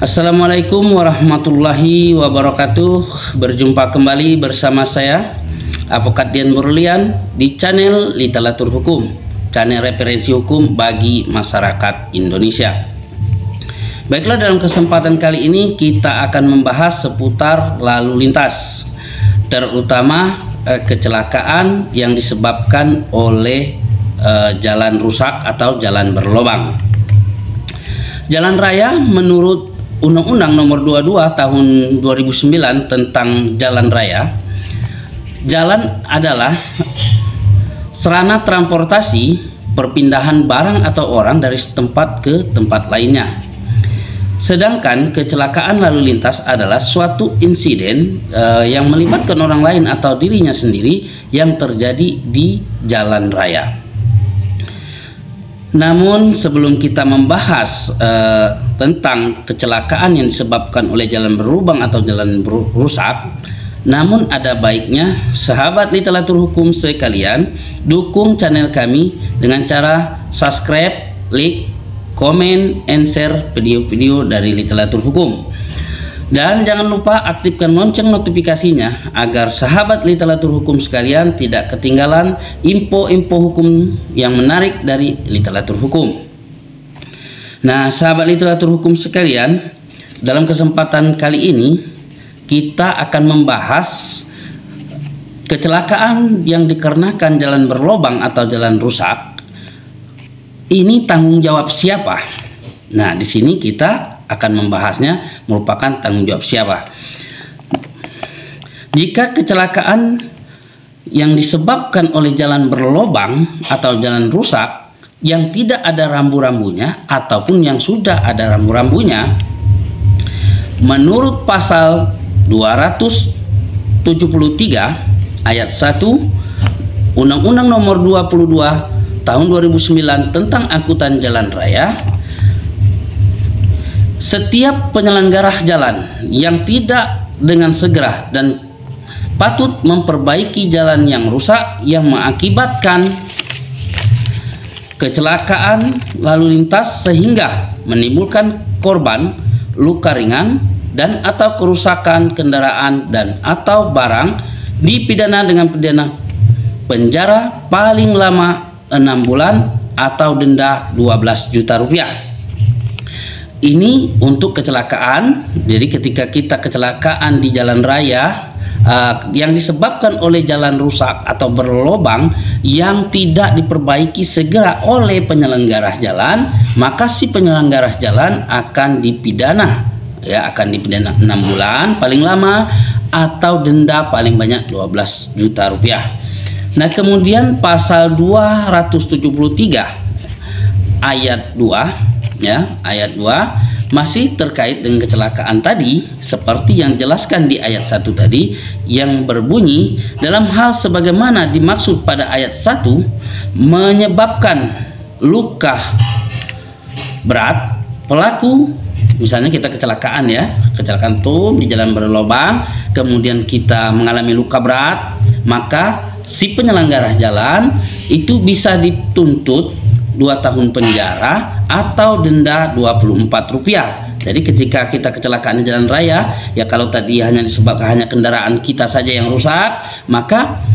Assalamualaikum warahmatullahi wabarakatuh. Berjumpa kembali bersama saya Advokat Dian Berlian di channel Literatur Hukum, channel referensi hukum bagi masyarakat Indonesia. Baiklah, dalam kesempatan kali ini kita akan membahas seputar lalu lintas, terutama kecelakaan yang disebabkan oleh jalan rusak atau jalan berlobang. Jalan raya menurut Undang-Undang Nomor 22 Tahun 2009 tentang Jalan Raya, jalan adalah sarana transportasi perpindahan barang atau orang dari tempat ke tempat lainnya. Sedangkan kecelakaan lalu lintas adalah suatu insiden yang melibatkan orang lain atau dirinya sendiri yang terjadi di jalan raya. Namun sebelum kita membahas tentang kecelakaan yang disebabkan oleh jalan berlubang atau jalan rusak, namun ada baiknya sahabat literatur hukum sekalian dukung channel kami dengan cara subscribe, like, komen, and share video-video dari literatur hukum. Dan jangan lupa aktifkan lonceng notifikasinya agar sahabat literatur hukum sekalian tidak ketinggalan info-info hukum yang menarik dari literatur hukum. Nah, sahabat literatur hukum sekalian, dalam kesempatan kali ini kita akan membahas kecelakaan yang dikarenakan jalan berlobang atau jalan rusak. Ini tanggung jawab siapa? Nah, di sini kita akan membahasnya merupakan tanggung jawab siapa. Jika kecelakaan yang disebabkan oleh jalan berlobang atau jalan rusak yang tidak ada rambu-rambunya ataupun yang sudah ada rambu-rambunya, menurut pasal 273 ayat 1 Undang-Undang Nomor 22 Tahun 2009 tentang angkutan jalan raya, setiap penyelenggara jalan yang tidak dengan segera dan patut memperbaiki jalan yang rusak yang mengakibatkan kecelakaan lalu lintas sehingga menimbulkan korban, luka ringan, dan atau kerusakan kendaraan dan atau barang dipidana dengan pidana penjara paling lama 6 bulan atau denda 12 juta rupiah. Ini untuk kecelakaan. Jadi ketika kita kecelakaan di jalan raya yang disebabkan oleh jalan rusak atau berlobang yang tidak diperbaiki segera oleh penyelenggara jalan, maka si penyelenggara jalan akan dipidana, ya, akan dipidana 6 bulan paling lama atau denda paling banyak 12 juta rupiah. Nah, kemudian pasal 273 ayat 2, ya, ayat 2 masih terkait dengan kecelakaan tadi seperti yang dijelaskan di ayat 1 tadi, yang berbunyi dalam hal sebagaimana dimaksud pada ayat 1 menyebabkan luka berat pelaku. Misalnya kita kecelakaan, ya, kecelakaan tuh di jalan berlobang, kemudian kita mengalami luka berat, maka si penyelenggara jalan itu bisa dituntut 2 tahun penjara atau denda 24 rupiah. Jadi ketika kita kecelakaan di jalan raya, ya, kalau tadi hanya disebabkan hanya kendaraan kita saja yang rusak, maka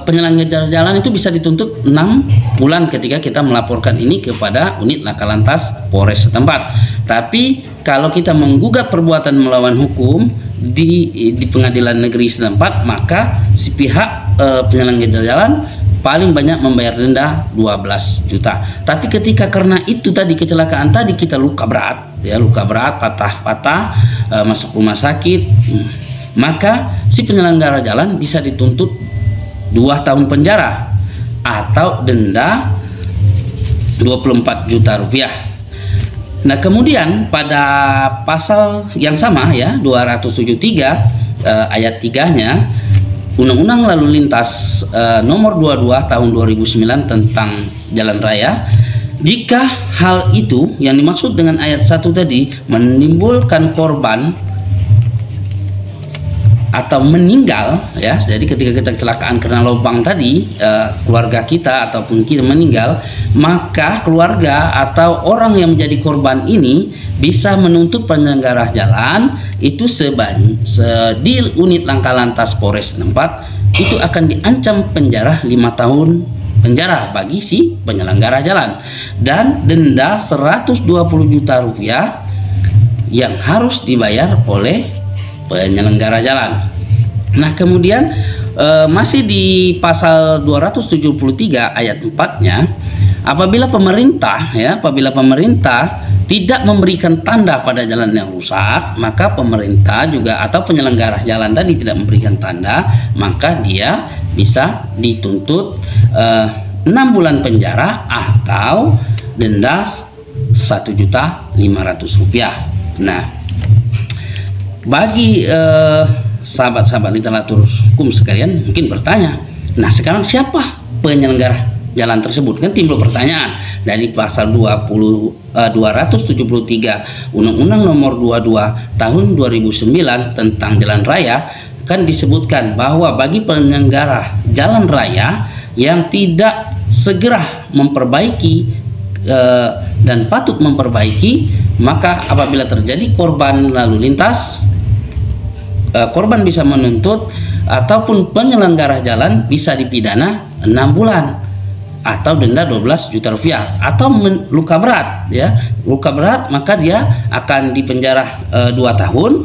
penyelenggara jalan itu bisa dituntut 6 bulan ketika kita melaporkan ini kepada unit laka lantas Polres setempat. Tapi kalau kita menggugat perbuatan melawan hukum di pengadilan negeri setempat, maka si pihak penyelenggara jalan paling banyak membayar denda 12 juta. Tapi ketika karena itu tadi kecelakaan tadi kita luka berat, ya, luka berat, patah-patah, masuk rumah sakit, maka si penyelenggara jalan bisa dituntut 2 tahun penjara atau denda 24 juta rupiah. Nah, kemudian pada pasal yang sama, ya, 273 ayat 3-nya Undang-Undang Lalu Lintas Nomor 22 Tahun 2009 tentang Jalan Raya, jika hal itu yang dimaksud dengan ayat 1 tadi menimbulkan korban atau meninggal, ya, jadi ketika kita kecelakaan karena lubang tadi, keluarga kita ataupun kita meninggal, maka keluarga atau orang yang menjadi korban ini bisa menuntut penyelenggara jalan itu di unit laka lantas Polres tempat itu akan diancam penjara 5 tahun penjara bagi si penyelenggara jalan dan denda 120 juta rupiah yang harus dibayar oleh penyelenggara jalan. Nah, kemudian masih di pasal 273 ayat 4-nya, apabila pemerintah tidak memberikan tanda pada jalan yang rusak, maka pemerintah juga atau penyelenggara jalan tadi tidak memberikan tanda, maka dia bisa dituntut 6 bulan penjara atau denda 1.500.000 rupiah. Nah, bagi sahabat-sahabat literatur hukum sekalian mungkin bertanya, nah sekarang siapa penyelenggara jalan tersebut? Kan timbul pertanyaan dari pasal 273 Undang-Undang Nomor 22 Tahun 2009 tentang jalan raya kan disebutkan bahwa bagi penyelenggara jalan raya yang tidak segera memperbaiki dan patut memperbaiki, maka apabila terjadi korban lalu lintas, korban bisa menuntut ataupun penyelenggara jalan bisa dipidana 6 bulan atau denda 12 juta rupiah atau luka berat, ya, luka berat maka dia akan dipenjara 2 tahun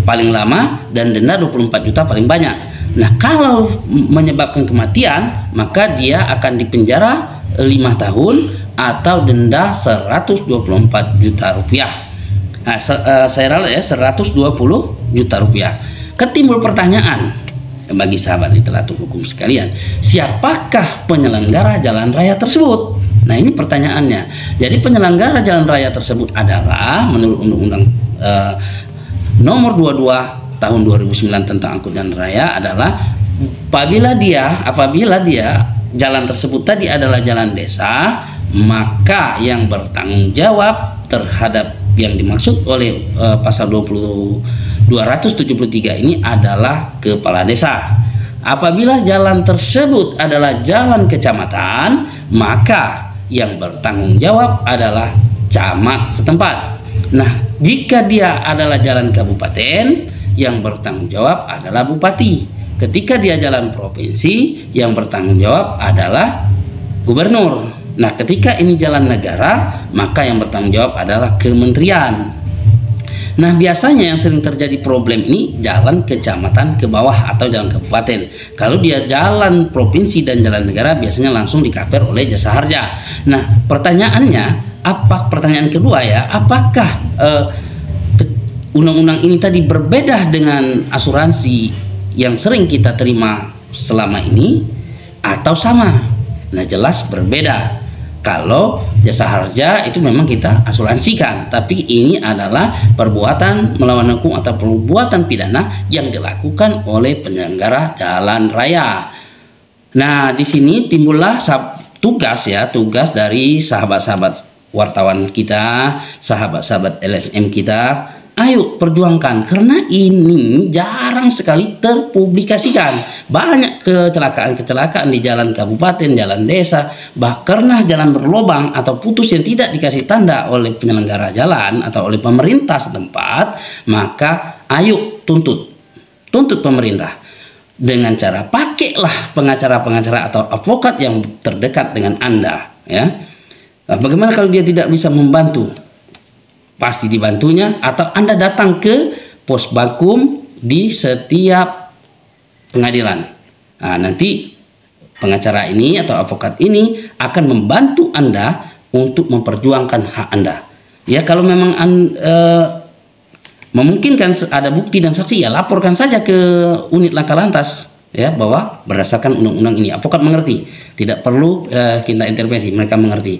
paling lama dan denda 24 juta paling banyak. Nah, kalau menyebabkan kematian maka dia akan dipenjara 5 tahun atau denda 124 juta rupiah. Nah, saya ralat ya, 120 juta rupiah. Ketimbul pertanyaan bagi sahabat literatur hukum sekalian, siapakah penyelenggara jalan raya tersebut? Nah, ini pertanyaannya. Jadi penyelenggara jalan raya tersebut adalah menurut Undang-Undang Nomor 22 Tahun 2009 tentang angkutan raya adalah apabila dia jalan tersebut tadi adalah jalan desa, maka yang bertanggung jawab terhadap yang dimaksud oleh pasal 273 ini adalah kepala desa. Apabila jalan tersebut adalah jalan kecamatan, maka yang bertanggung jawab adalah camat setempat. Nah, jika dia adalah jalan kabupaten, yang bertanggung jawab adalah bupati. Ketika dia jalan provinsi, yang bertanggung jawab adalah gubernur. Nah, ketika ini jalan negara, maka yang bertanggung jawab adalah kementerian. Nah, biasanya yang sering terjadi problem ini jalan kecamatan ke bawah atau jalan kabupaten. Kalau dia jalan provinsi dan jalan negara, biasanya langsung dikaper oleh jasa harja. Nah, pertanyaannya, pertanyaan kedua ya, apakah undang-undang ini tadi berbeda dengan asuransi yang sering kita terima selama ini atau sama? Nah, jelas berbeda. Kalau jasa harja itu memang kita asuransikan, tapi ini adalah perbuatan melawan hukum atau perbuatan pidana yang dilakukan oleh penyelenggara jalan raya. Nah, di sini timbullah tugas dari sahabat-sahabat wartawan kita, sahabat-sahabat LSM kita. Ayo perjuangkan, karena ini jarang sekali terpublikasikan. Banyak kecelakaan-kecelakaan di jalan kabupaten, jalan desa, bahkan jalan berlobang atau putus yang tidak dikasih tanda oleh penyelenggara jalan atau oleh pemerintah setempat. Maka ayo tuntut pemerintah dengan cara pakailah pengacara-pengacara atau advokat yang terdekat dengan Anda, ya. Bagaimana kalau dia tidak bisa membantu? Pasti dibantunya, atau Anda datang ke pos bakum di setiap pengadilan. Nah, nanti pengacara ini atau advokat ini akan membantu Anda untuk memperjuangkan hak Anda. Ya, kalau memang memungkinkan ada bukti dan saksi, ya laporkan saja ke unit laka lantas, ya, bahwa berdasarkan undang-undang ini. Advokat mengerti, tidak perlu kita intervensi, mereka mengerti.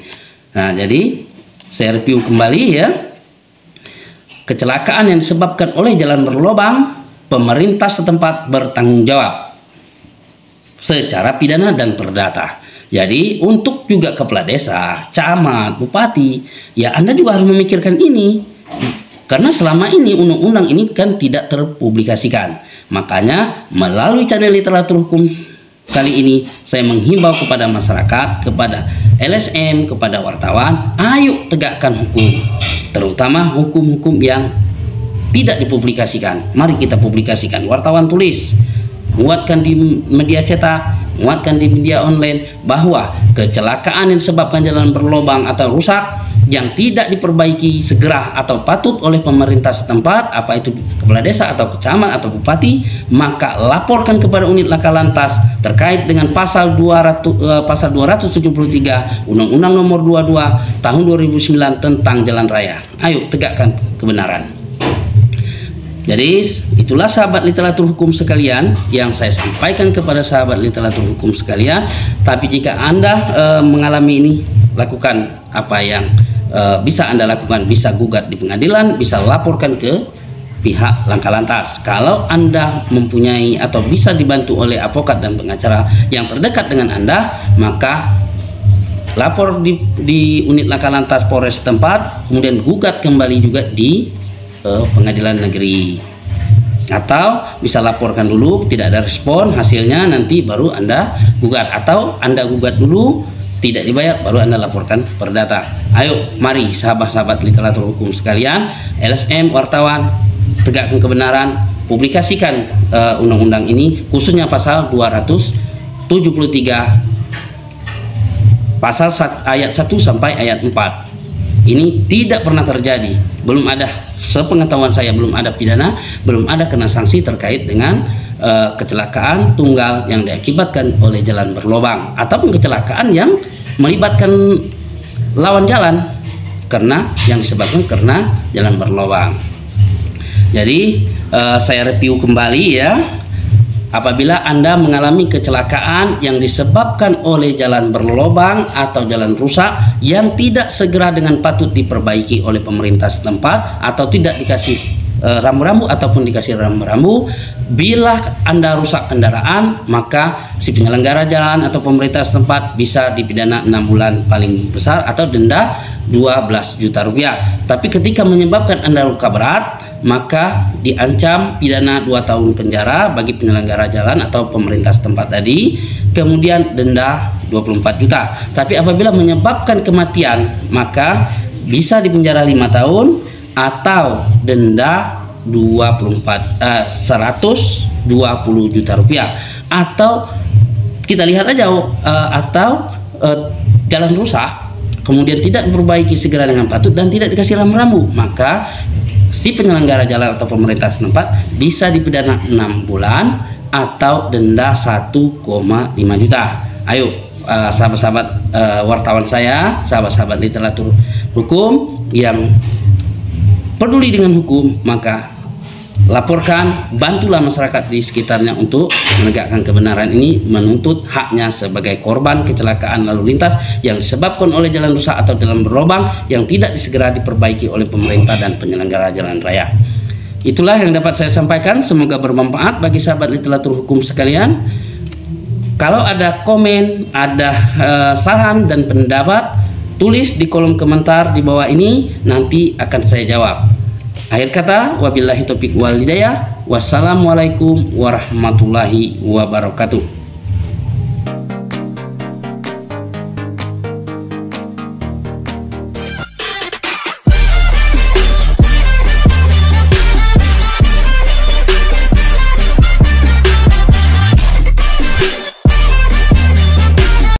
Nah, jadi saya review kembali ya. Kecelakaan yang disebabkan oleh jalan berlobang, pemerintah setempat bertanggung jawab secara pidana dan perdata. Jadi untuk juga kepala desa, camat, bupati, ya Anda juga harus memikirkan ini. Karena selama ini undang-undang ini kan tidak terpublikasikan. Makanya melalui channel literatur hukum kali ini saya menghimbau kepada masyarakat, kepada LSM, kepada wartawan, ayo tegakkan hukum, terutama hukum-hukum yang tidak dipublikasikan. Mari kita publikasikan. Wartawan tulis, muatkan di media cetak, muatkan di media online bahwa kecelakaan yang disebabkan jalan berlobang atau rusak yang tidak diperbaiki segera atau patut oleh pemerintah setempat, apa itu kepala desa atau kecamatan atau bupati, maka laporkan kepada unit laka lantas terkait dengan pasal 273 Undang-Undang Nomor 22 Tahun 2009 tentang jalan raya. Ayo tegakkan kebenaran. Jadi itulah sahabat literatur hukum sekalian yang saya sampaikan kepada sahabat literatur hukum sekalian. Tapi jika Anda mengalami ini, lakukan apa yang bisa Anda lakukan. Bisa gugat di pengadilan, bisa laporkan ke pihak laka lantas. Kalau Anda mempunyai atau bisa dibantu oleh advokat dan pengacara yang terdekat dengan Anda, maka lapor di unit laka lantas Polres setempat, kemudian gugat kembali juga di pengadilan negeri, atau bisa laporkan dulu, tidak ada respon hasilnya, nanti baru Anda gugat, atau Anda gugat dulu tidak dibayar baru Anda laporkan perdata. Ayo mari sahabat-sahabat literatur hukum sekalian, LSM, wartawan, tegakkan kebenaran, publikasikan undang-undang ini, khususnya pasal 273 pasal ayat 1 sampai ayat 4. Ini tidak pernah terjadi, belum ada, sepengetahuan saya belum ada pidana, belum ada kena sanksi terkait dengan kecelakaan tunggal yang diakibatkan oleh jalan berlobang ataupun kecelakaan yang melibatkan lawan jalan karena yang disebabkan karena jalan berlobang. Jadi saya review kembali ya. Apabila Anda mengalami kecelakaan yang disebabkan oleh jalan berlobang atau jalan rusak yang tidak segera dengan patut diperbaiki oleh pemerintah setempat atau tidak dikasih rambu-rambu ataupun dikasih rambu-rambu, bila Anda rusak kendaraan, maka si penyelenggara jalan atau pemerintah setempat bisa dipidana 6 bulan paling besar atau denda 12 juta rupiah. Tapi ketika menyebabkan Anda luka berat, maka diancam pidana 2 tahun penjara bagi penyelenggara jalan atau pemerintah setempat tadi, kemudian denda 24 juta. Tapi apabila menyebabkan kematian, maka bisa dipenjara 5 tahun atau denda 120 juta rupiah. Atau kita lihat aja jalan rusak kemudian tidak diperbaiki segera dengan patut dan tidak dikasih rambu-rambu, maka si penyelenggara jalan atau pemerintah setempat bisa dipidana 6 bulan atau denda 1,5 juta. Ayo sahabat-sahabat wartawan saya, sahabat-sahabat literatur hukum yang peduli dengan hukum, maka laporkan, bantulah masyarakat di sekitarnya untuk menegakkan kebenaran ini, menuntut haknya sebagai korban kecelakaan lalu lintas yang disebabkan oleh jalan rusak atau jalan berlobang yang tidak segera diperbaiki oleh pemerintah dan penyelenggara jalan raya. Itulah yang dapat saya sampaikan, semoga bermanfaat bagi sahabat literatur hukum sekalian. Kalau ada komen, ada saran dan pendapat, tulis di kolom komentar di bawah ini, nanti akan saya jawab. Akhir kata, wabillahi taufiq wal hidayah. Wassalamualaikum warahmatullahi wabarakatuh.